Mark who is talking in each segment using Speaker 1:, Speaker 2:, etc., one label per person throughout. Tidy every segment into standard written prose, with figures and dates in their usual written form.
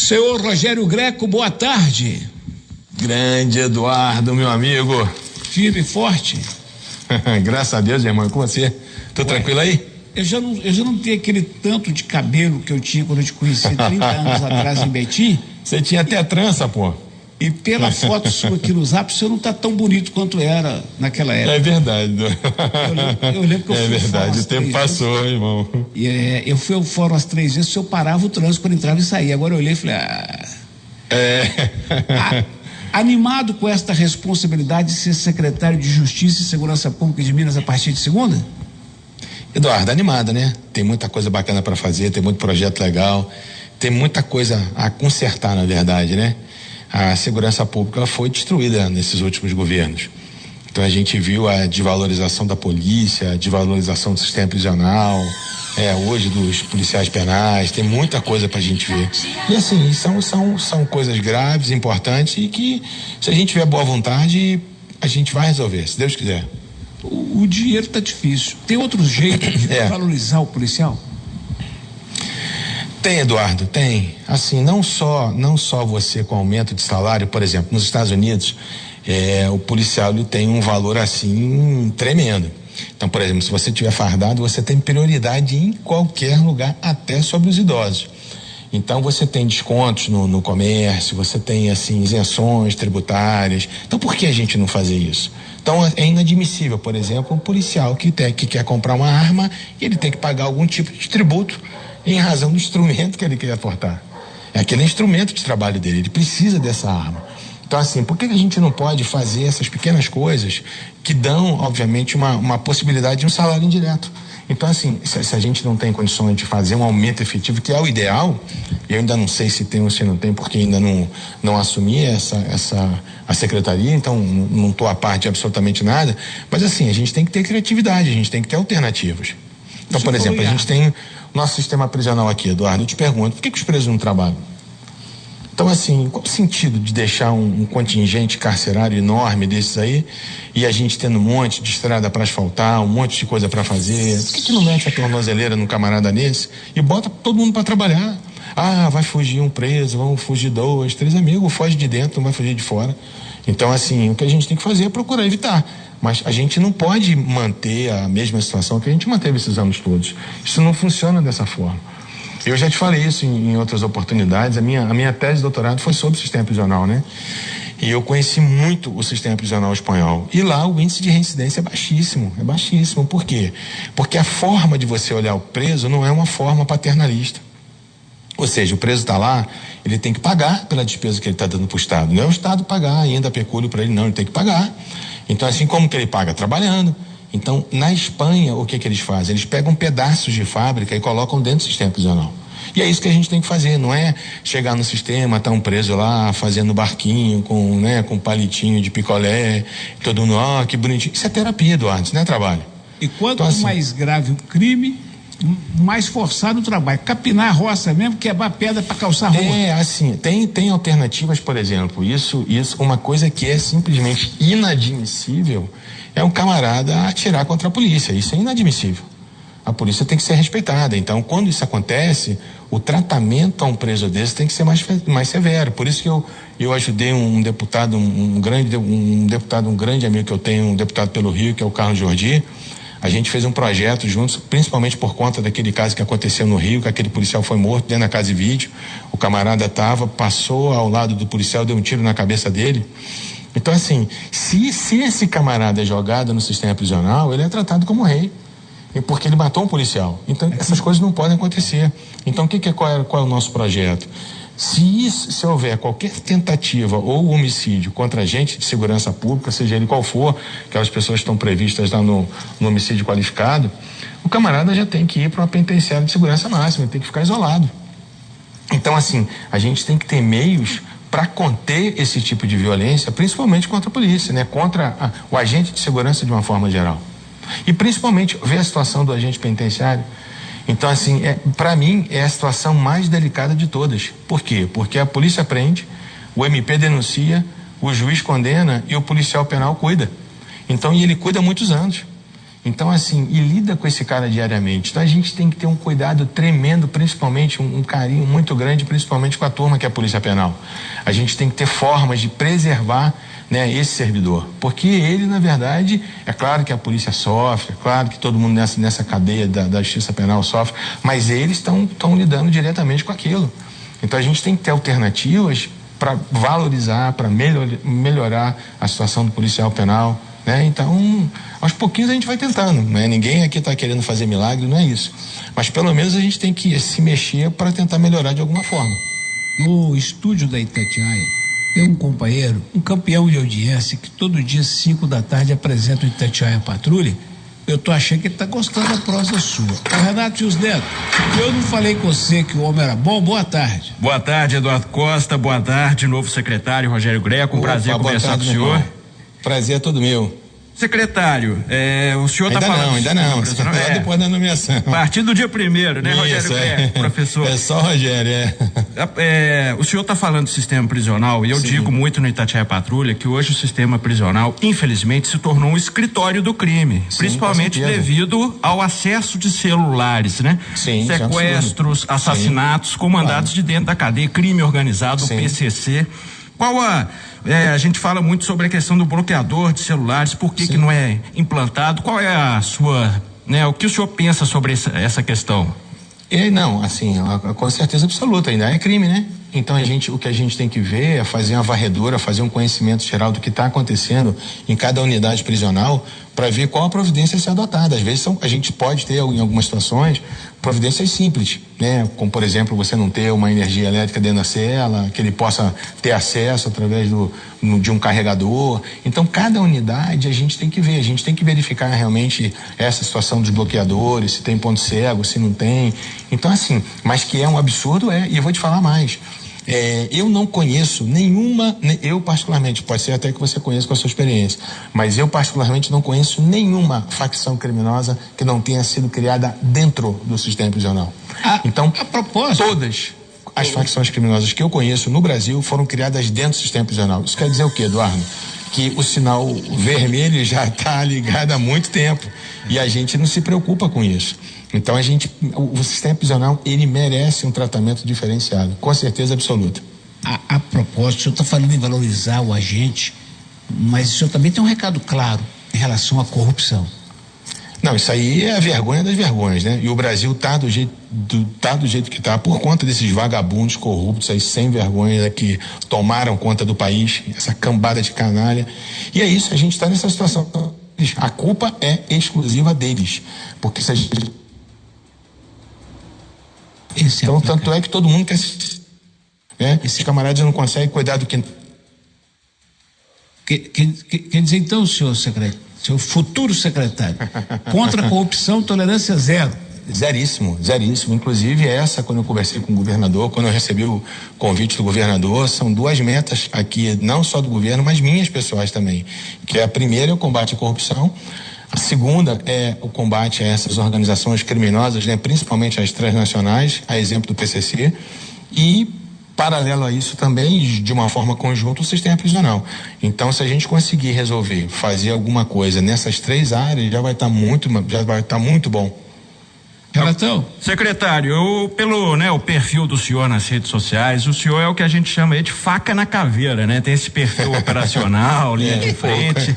Speaker 1: Senhor Rogério Greco, boa tarde.
Speaker 2: Grande Eduardo, meu amigo.
Speaker 1: Firme e forte.
Speaker 2: Graças a Deus, irmão, com você. Tô tranquilo aí?
Speaker 1: Eu já não tenho aquele tanto de cabelo que eu tinha quando eu te conheci 30 anos atrás em Betim.
Speaker 2: Você tinha até trança, pô.
Speaker 1: E pela foto sua aqui no Zap, você não tá tão bonito quanto era naquela época.
Speaker 2: É verdade.
Speaker 1: Eu lembro que eu fui
Speaker 2: É verdade, o tempo passou,
Speaker 1: vezes,
Speaker 2: irmão.
Speaker 1: Eu fui ao fórum as 3 vezes, o senhor parava o trânsito quando entrava e saía. Agora eu olhei e falei, animado com esta responsabilidade de ser secretário de Justiça e Segurança Pública de Minas a partir de segunda?
Speaker 2: Eduardo, animado, né? Tem muita coisa bacana para fazer, tem muito projeto legal, tem muita coisa a consertar, na verdade, né? A segurança pública foi destruída nesses últimos governos. Então a gente viu a desvalorização da polícia, a desvalorização do sistema prisional, hoje dos policiais penais, tem muita coisa pra gente ver. E assim, são coisas graves, importantes e que, se a gente tiver boa vontade, a gente vai resolver, se Deus quiser.
Speaker 1: O dinheiro tá difícil. Tem outro jeito de valorizar o policial?
Speaker 2: Tem, Eduardo, tem. Assim, não só você com aumento de salário, por exemplo, nos Estados Unidos, o policial ele tem um valor assim tremendo. Então, por exemplo, se você tiver fardado, você tem prioridade em qualquer lugar, até sobre os idosos. Então, você tem descontos no comércio, você tem assim isenções tributárias. Então, por que a gente não fazer isso? Então, é inadmissível, por exemplo, um policial que quer comprar uma arma e ele tem que pagar algum tipo de tributo em razão do instrumento que ele quer portar. É aquele instrumento de trabalho dele, ele precisa dessa arma. Então, assim, por que a gente não pode fazer essas pequenas coisas que dão, obviamente, uma possibilidade de um salário indireto? Então, assim, se a gente não tem condições de fazer um aumento efetivo, que é o ideal, eu ainda não sei se tem ou se não tem, porque ainda não assumi a secretaria, então não estou a parte de absolutamente nada, mas assim, a gente tem que ter criatividade, a gente tem que ter alternativas. Então, por exemplo, a gente tem nosso sistema prisional aqui, Eduardo, eu te pergunto, por que os presos não trabalham? Então, assim, qual o sentido de deixar um contingente carcerário enorme desses aí e a gente tendo um monte de estrada para asfaltar, um monte de coisa para fazer? Por que não mete a tornozeleira num camarada nesse e bota todo mundo para trabalhar? Ah, vai fugir um preso, vão fugir 2, 3 amigos, foge de dentro, não vai fugir de fora. Então, assim, o que a gente tem que fazer é procurar evitar. Mas a gente não pode manter a mesma situação que a gente manteve esses anos todos. Isso não funciona dessa forma. Eu já te falei isso em outras oportunidades. A minha tese de doutorado foi sobre o sistema prisional, né? E eu conheci muito o sistema prisional espanhol. E lá o índice de reincidência é baixíssimo. É baixíssimo. Por quê? Porque a forma de você olhar o preso não é uma forma paternalista. Ou seja, o preso está lá, ele tem que pagar pela despesa que ele está dando para o Estado. Não é o Estado pagar ainda pecúlio para ele, não. Ele tem que pagar. Então, assim, como que ele paga? Trabalhando. Então, na Espanha, o que eles fazem? Eles pegam pedaços de fábrica e colocam dentro do sistema prisional. E é isso que a gente tem que fazer, não é chegar no sistema, tá um preso lá, fazendo barquinho com palitinho de picolé, todo mundo, que bonitinho. Isso é terapia, Eduardo, isso não é trabalho.
Speaker 1: E quanto então, assim, mais grave o crime, mais forçado o trabalho. Capinar a roça mesmo, quebrar pedra para calçar rua.
Speaker 2: Assim, tem alternativas, por exemplo, isso, uma coisa que é simplesmente inadmissível é um camarada atirar contra a polícia. Isso é inadmissível. A polícia tem que ser respeitada. Então, quando isso acontece, o tratamento a um preso desse tem que ser mais severo. Por isso que eu ajudei um deputado, um grande amigo que eu tenho, um deputado pelo Rio, que é o Carlos Jordi. A gente fez um projeto juntos, principalmente por conta daquele caso que aconteceu no Rio, que aquele policial foi morto dentro da casa de vídeo. O camarada passou ao lado do policial, deu um tiro na cabeça dele. Então, assim, se esse camarada é jogado no sistema prisional, ele é tratado como rei, porque ele matou um policial. Então, essas coisas não podem acontecer. Então, qual é o nosso projeto? Se houver qualquer tentativa ou homicídio contra agente de segurança pública, seja ele qual for, aquelas pessoas que estão previstas lá no homicídio qualificado, o camarada já tem que ir para uma penitenciária de segurança máxima, ele tem que ficar isolado. Então, assim, a gente tem que ter meios para conter esse tipo de violência, principalmente contra a polícia, né? Contra o agente de segurança de uma forma geral. E principalmente ver a situação do agente penitenciário. Então, assim, para mim, é a situação mais delicada de todas. Por quê? Porque a polícia prende, o MP denuncia, o juiz condena e o policial penal cuida. Então, e ele cuida há muitos anos. Então, assim, e lida com esse cara diariamente. Então, a gente tem que ter um cuidado tremendo, principalmente um carinho muito grande, principalmente com a turma que é a Polícia Penal. A gente tem que ter formas de preservar, né, esse servidor. Porque ele, na verdade, é claro que a polícia sofre, é claro que todo mundo nessa cadeia da justiça penal sofre, mas eles estão lidando diretamente com aquilo. Então, a gente tem que ter alternativas para valorizar, para melhorar a situação do policial penal, né? Então, aos pouquinhos a gente vai tentando, né? Ninguém aqui está querendo fazer milagre, não é isso. Mas pelo menos a gente tem que se mexer para tentar melhorar de alguma forma.
Speaker 1: No estúdio da Itatiaia, tem um companheiro, um campeão de audiência, que todo dia, 5 da tarde, apresenta o Itatiaia Patrulha. Eu tô achando que ele tá gostando da prosa sua. Ô, Renato Tios Neto, eu não falei com você que o homem era bom? Boa tarde.
Speaker 3: Boa tarde, Eduardo Costa. Boa tarde, novo secretário Rogério Greco. Um prazer conversar com o senhor.
Speaker 2: Prazer é todo meu.
Speaker 3: Secretário, o senhor está falando...
Speaker 2: Ainda não. Depois da nomeação.
Speaker 3: A partir do dia 1º, né, Rogério Greco, professor?
Speaker 2: É só Rogério,
Speaker 3: O senhor está falando do sistema prisional, e eu digo muito no Itatiaia Patrulha que hoje o sistema prisional, infelizmente, se tornou um escritório do crime, principalmente devido ao acesso de celulares, né?
Speaker 2: Sim,
Speaker 3: sequestros, assassinatos, comandados de dentro da cadeia, crime organizado, PCC. Qual a gente fala muito sobre a questão do bloqueador de celulares, por que não é implantado? Qual é a sua, o que o senhor pensa sobre essa questão?
Speaker 2: Não, assim, com certeza absoluta, ainda é crime, né? Então o que a gente tem que ver é fazer uma varredura, fazer um conhecimento geral do que está acontecendo em cada unidade prisional para ver qual a providência a ser adotada. Às vezes a gente pode ter, em algumas situações, providências simples, né? Como, por exemplo, você não ter uma energia elétrica dentro da cela, que ele possa ter acesso através de um carregador. Então, cada unidade a gente tem que ver, a gente tem que verificar realmente essa situação dos bloqueadores, se tem ponto cego, se não tem. Então, assim, mas que é um absurdo, e eu vou te falar mais. Eu não conheço nenhuma, eu particularmente, pode ser até que você conheça com a sua experiência, mas eu particularmente não conheço nenhuma facção criminosa que não tenha sido criada dentro do sistema prisional. Então,
Speaker 1: a propósito,
Speaker 2: todas as facções criminosas que eu conheço no Brasil foram criadas dentro do sistema prisional. Isso quer dizer o quê, Eduardo? Que o sinal vermelho já está ligado há muito tempo e a gente não se preocupa com isso. Então o sistema prisional, ele merece um tratamento diferenciado, com certeza absoluta.
Speaker 1: A propósito, o senhor está falando em valorizar o agente, mas o senhor também tem um recado claro em relação à corrupção.
Speaker 2: Não, isso aí é a vergonha das vergonhas, né? E o Brasil tá do jeito que tá por conta desses vagabundos corruptos aí, sem vergonha, que tomaram conta do país, essa cambada de canalha. E é isso, a gente está nessa situação. A culpa é exclusiva deles, porque se a gente... Então, tanto é que todo mundo quer esses camaradas não conseguem cuidar do que...
Speaker 1: Quer dizer, então, senhor secretário, seu futuro secretário, contra a corrupção, tolerância zero.
Speaker 2: Zeríssimo. Inclusive quando eu conversei com o governador, quando eu recebi o convite do governador, são 2 metas aqui, não só do governo, mas minhas pessoais também. Que a primeira é o combate à corrupção, a segunda é o combate a essas organizações criminosas, né, principalmente as transnacionais, a exemplo do PCC, e paralelo a isso também, de uma forma conjunta, o sistema prisional. Então, se a gente conseguir resolver, fazer alguma coisa nessas 3 áreas, já vai estar muito bom.
Speaker 1: Relatão.
Speaker 3: Secretário, pelo o perfil do senhor nas redes sociais, o senhor é o que a gente chama aí de faca na caveira, né? Tem esse perfil operacional, linha de frente.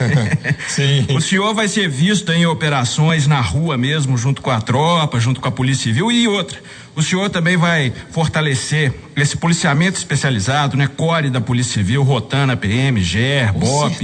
Speaker 2: Sim.
Speaker 3: O senhor vai ser visto em operações na rua mesmo, junto com a tropa, junto com a Polícia Civil e outra. O senhor também vai fortalecer esse policiamento especializado, né? CORE da Polícia Civil, Rotana, PM, GER, BOP.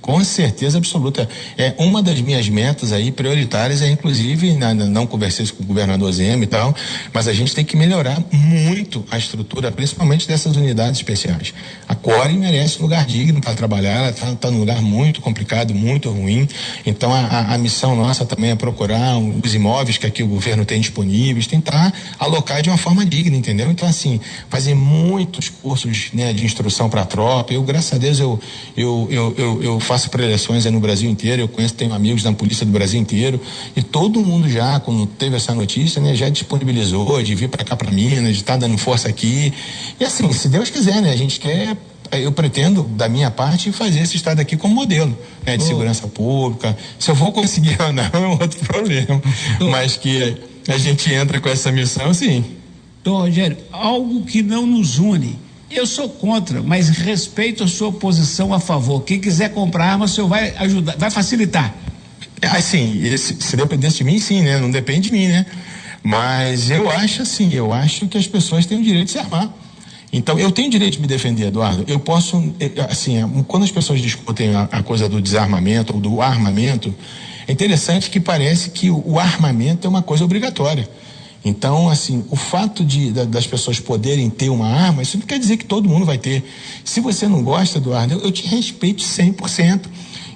Speaker 2: Com certeza absoluta. Uma das minhas metas aí prioritárias inclusive, não conversei com o governador Zema e tal, mas a gente tem que melhorar muito a estrutura, principalmente dessas unidades especiais. A CORE merece um lugar digno para trabalhar, ela está num lugar muito complicado, muito ruim. Então a missão nossa também é procurar os imóveis que aqui o governo tem disponíveis, tentar alocar de uma forma digna, entendeu? Então, assim, fazer muitos cursos, né, de instrução para a tropa. Eu, graças a Deus, eu faço preleções no Brasil inteiro, tenho amigos da polícia do Brasil inteiro, e todo mundo já, quando teve essa notícia, né, já disponibilizou de vir para cá, para Minas, de estar dando força aqui. E assim, se Deus quiser, né, a gente quer eu pretendo, da minha parte, fazer esse estado aqui como modelo, né, de segurança pública. Se eu vou conseguir ou não, é outro problema. Mas que a gente entra com essa missão, sim.
Speaker 1: Doutor Rogério, algo que não nos une. Eu sou contra, mas respeito a sua posição a favor. Quem quiser comprar arma, o senhor vai ajudar, vai facilitar.
Speaker 2: Assim, se dependesse de mim, sim, né? Não depende de mim, né? Mas eu acho que as pessoas têm o direito de se armar. Então, eu tenho direito de me defender, Eduardo. Eu posso, assim, quando as pessoas discutem a coisa do desarmamento ou do armamento, é interessante que parece que o armamento é uma coisa obrigatória. Então, assim, o fato das pessoas poderem ter uma arma, isso não quer dizer que todo mundo vai ter. Se você não gosta, Eduardo, eu te respeito 100%.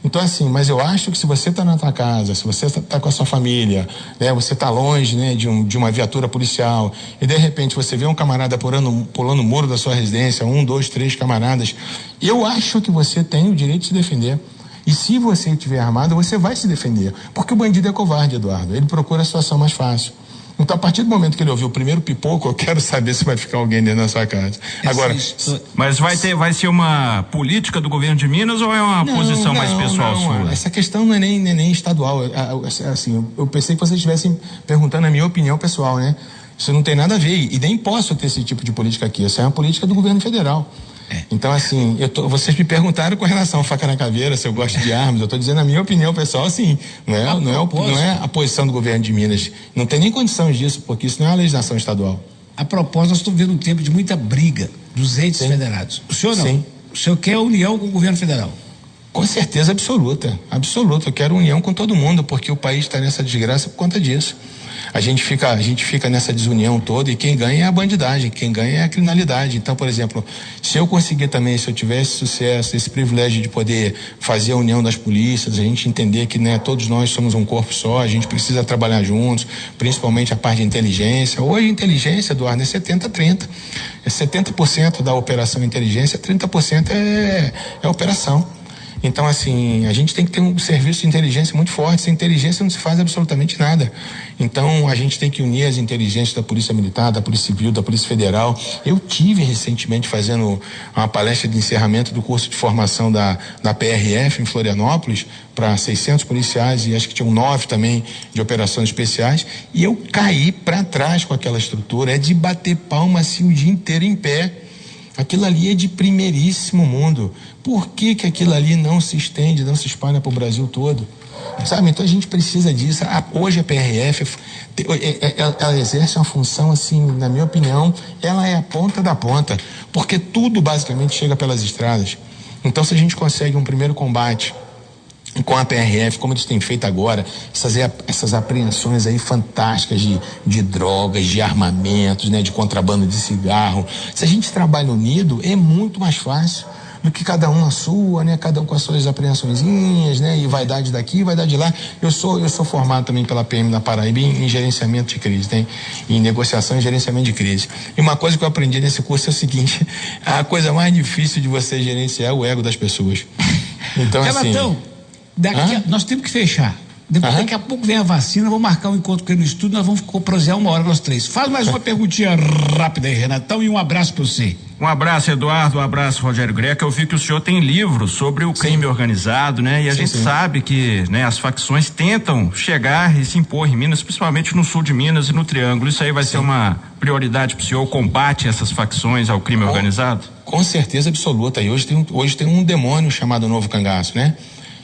Speaker 2: Então, assim, mas eu acho que se você está na tua casa, se você está com a sua família, né, você está longe, né, de uma viatura policial, e de repente você vê um camarada pulando o muro da sua residência, 1, 2, 3 camaradas, eu acho que você tem o direito de se defender. E se você estiver armado, você vai se defender. Porque o bandido é covarde, Eduardo. Ele procura a situação mais fácil. Então, a partir do momento que ele ouviu o primeiro pipoco, eu quero saber se vai ficar alguém dentro da sua casa. Agora,
Speaker 3: mas vai ser uma política do governo de Minas ou é uma posição mais pessoal sua?
Speaker 2: Essa questão não é nem estadual. Assim, eu pensei que vocês estivessem perguntando a minha opinião pessoal, né? Isso não tem nada a ver e nem posso ter esse tipo de política aqui. Essa é uma política do governo federal. Então, assim, vocês me perguntaram com relação à faca na caveira, se eu gosto de armas. Eu estou dizendo a minha opinião pessoal, assim, não é a posição do governo de Minas. Não tem nem condições disso, porque isso não é uma legislação estadual.
Speaker 1: A propósito, nós estamos vendo um tempo de muita briga dos entes federados. O senhor não?
Speaker 2: Sim.
Speaker 1: O senhor quer união com o governo federal?
Speaker 2: Com certeza absoluta. Eu quero união com todo mundo, porque o país está nessa desgraça por conta disso. A gente fica nessa desunião toda e quem ganha é a bandidagem, quem ganha é a criminalidade. Então, por exemplo, se eu conseguir também, se eu tivesse sucesso, esse privilégio de poder fazer a união das polícias, a gente entender que, né, todos nós somos um corpo só, a gente precisa trabalhar juntos, principalmente a parte de inteligência. Hoje a inteligência, Eduardo, é 70-30. É 70% da operação inteligência, 30% é operação. Então, assim, a gente tem que ter um serviço de inteligência muito forte. Sem inteligência não se faz absolutamente nada. Então, a gente tem que unir as inteligências da Polícia Militar, da Polícia Civil, da Polícia Federal. Eu tive recentemente fazendo uma palestra de encerramento do curso de formação da PRF em Florianópolis para 600 policiais e acho que tinham 9 também de operações especiais. E eu caí para trás com aquela estrutura. É de bater palma assim o dia inteiro em pé. Aquilo ali é de primeiríssimo mundo. Por que aquilo ali não se estende, não se espalha para o Brasil todo? Sabe? Então a gente precisa disso. Hoje a PRF, ela exerce uma função, assim, na minha opinião, ela é a ponta da ponta, porque tudo basicamente chega pelas estradas. Então, se a gente consegue um primeiro combate com a PRF, como eles têm feito agora, essas apreensões aí fantásticas de drogas, de armamentos, né, de contrabando de cigarro. Se a gente trabalha unido, é muito mais fácil do que cada um a sua, né, cada um com as suas apreensõezinhas, né, e vaidade daqui, vaidade de lá. Eu sou formado também pela PM da Paraíba em gerenciamento de crise, né, em negociação e gerenciamento de crise. E uma coisa que eu aprendi nesse curso é o seguinte: a coisa mais difícil de você gerenciar é o ego das pessoas. Então,
Speaker 1: nós temos que fechar. Daqui a pouco vem a vacina, vou marcar um encontro com ele no estúdio, nós vamos prosear 1 hora nós 3. Faz mais uma perguntinha rápida aí, Renatão, e um abraço para você.
Speaker 3: Um abraço, Eduardo, um abraço, Rogério Greco. Eu vi que o senhor tem livros sobre o crime organizado, né? E a gente sabe que, né, as facções tentam chegar e se impor em Minas, principalmente no sul de Minas e no Triângulo. Isso aí vai ser uma prioridade para o senhor, o combate a essas facções, ao crime organizado?
Speaker 2: Com certeza absoluta. E hoje tem um demônio chamado Novo Cangaço, né?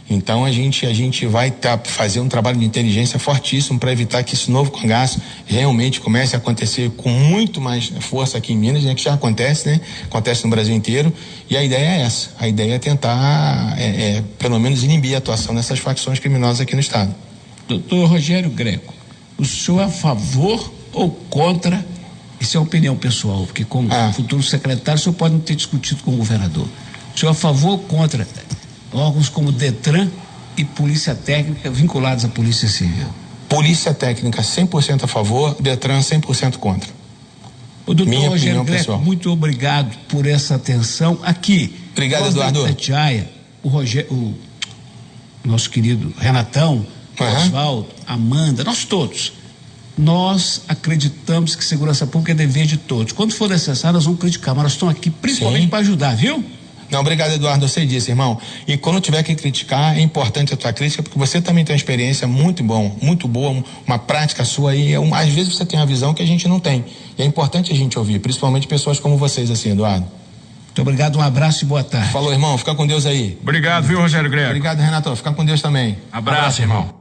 Speaker 2: Então a gente vai fazer um trabalho de inteligência fortíssimo para evitar que esse novo cangaço realmente comece a acontecer com muito mais força aqui em Minas, né? Que já acontece, né? Acontece no Brasil inteiro. E a ideia é essa. A ideia é tentar, pelo menos, inibir a atuação dessas facções criminosas aqui no estado.
Speaker 1: Doutor Rogério Greco, o senhor é a favor ou contra? Isso é uma opinião pessoal, porque como futuro secretário, o senhor pode não ter discutido com o governador. O senhor é a favor ou contra órgãos como Detran e Polícia Técnica vinculados à Polícia Civil?
Speaker 2: Polícia Técnica 100% a favor, Detran 100% contra.
Speaker 1: O doutor Rogério Greco, muito obrigado por essa atenção aqui.
Speaker 2: Obrigado, Eduardo.
Speaker 1: Itatiaia, o nosso querido Renatão, Oswaldo, Amanda, nós todos. Nós acreditamos que segurança pública é dever de todos. Quando for necessário, nós vamos criticar, mas nós estamos aqui principalmente para ajudar, viu?
Speaker 2: Não, obrigado, Eduardo, eu sei disso, irmão. E quando tiver que criticar, é importante a tua crítica, porque você também tem uma experiência muito boa, uma prática sua aí. Às vezes você tem uma visão que a gente não tem. E é importante a gente ouvir, principalmente pessoas como vocês, assim, Eduardo.
Speaker 1: Muito obrigado, um abraço e boa tarde.
Speaker 2: Falou, irmão, fica com Deus aí.
Speaker 3: Obrigado, viu, Rogério Greco?
Speaker 2: Obrigado, Renato, fica com Deus também.
Speaker 3: Abraço, irmão.